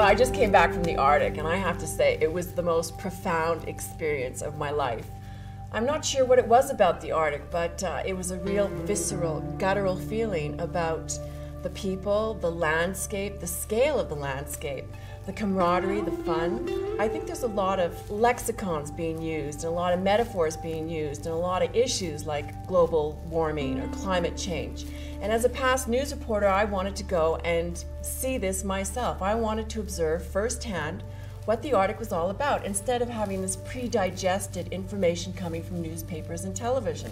I just came back from the Arctic, and I have to say it was the most profound experience of my life. I'm not sure what it was about the Arctic, but it was a real visceral, guttural feeling about the people, the landscape, the scale of the landscape, the camaraderie, the fun. I think there's a lot of lexicons being used, and a lot of metaphors being used, and a lot of issues like global warming or climate change. And as a past news reporter, I wanted to go and see this myself. I wanted to observe firsthand what the Arctic was all about, instead of having this pre-digested information coming from newspapers and television.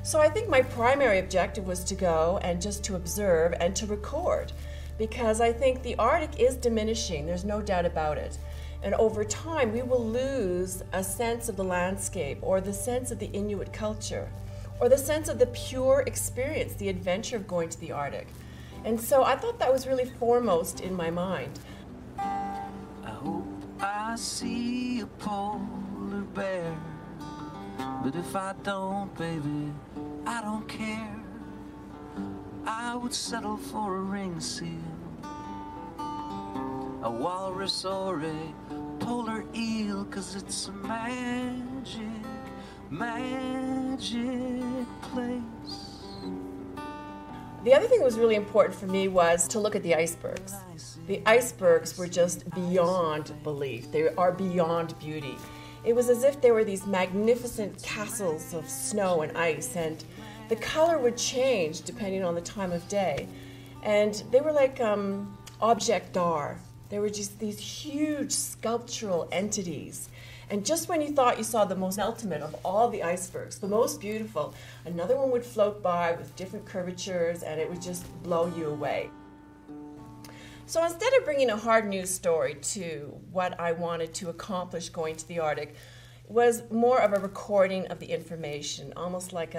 So I think my primary objective was to go and just to observe and to record, because I think the Arctic is diminishing, there's no doubt about it. And over time we will lose a sense of the landscape, or the sense of the Inuit culture, or the sense of the pure experience, the adventure of going to the Arctic. And so I thought that was really foremost in my mind. I hope I see a polar bear, but if I don't, baby, I don't care. I would settle for a ring seal, a walrus or a polar eel, 'cause it's a magic, magic place. The other thing that was really important for me was to look at the icebergs. The icebergs were just beyond belief. They are beyond beauty. It was as if they were these magnificent castles of snow and ice, and the color would change depending on the time of day. And they were like object d'art. They were just these huge sculptural entities. And just when you thought you saw the most ultimate of all the icebergs, the most beautiful, another one would float by with different curvatures, and it would just blow you away. So instead of bringing a hard news story to what I wanted to accomplish going to the Arctic, was more of a recording of the information, almost like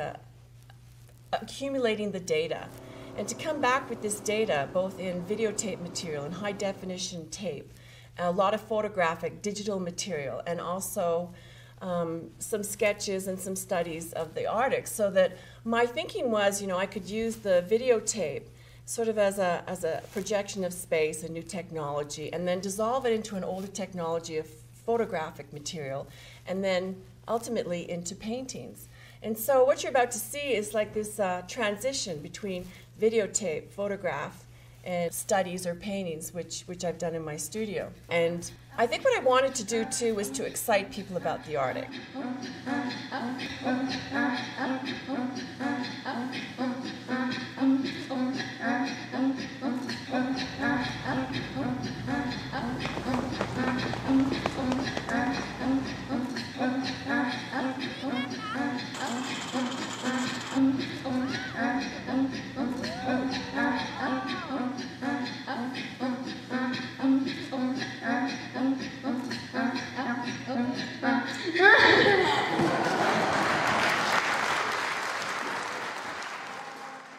accumulating the data. And to come back with this data, both in videotape material and high definition tape, a lot of photographic digital material, and also some sketches and some studies of the Arctic, so that my thinking was, I could use the videotape sort of as a projection of space and new technology, and then dissolve it into an older technology of photographic material, and then ultimately into paintings. And so what you're about to see is like this transition between videotape, photograph, and studies or paintings, which I've done in my studio. And I think what I wanted to do too was to excite people about the Arctic.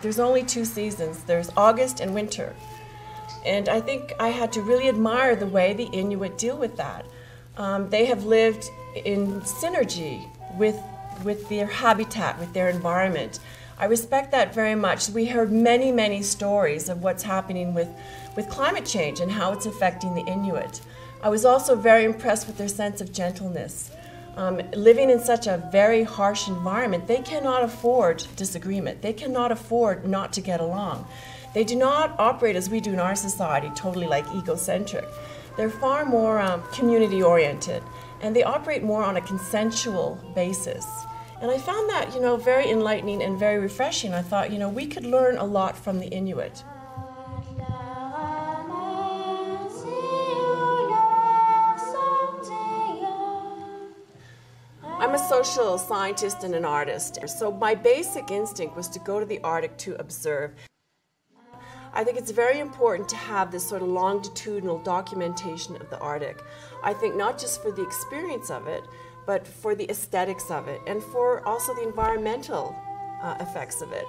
There's only two seasons. There's August and winter. And I think I had to really admire the way the Inuit deal with that. They have lived in synergy with their habitat, with their environment. I respect that very much. We heard many, many stories of what's happening with climate change and how it's affecting the Inuit. I was also very impressed with their sense of gentleness. Living in such a very harsh environment, they cannot afford disagreement. They cannot afford not to get along. They do not operate as we do in our society, totally like egocentric. They're far more community-oriented, and they operate more on a consensual basis. And I found that, very enlightening and very refreshing. I thought, we could learn a lot from the Inuit. I'm a social scientist and an artist, so my basic instinct was to go to the Arctic to observe. I think it's very important to have this sort of longitudinal documentation of the Arctic. I think not just for the experience of it, but for the aesthetics of it, and for also the environmental effects of it.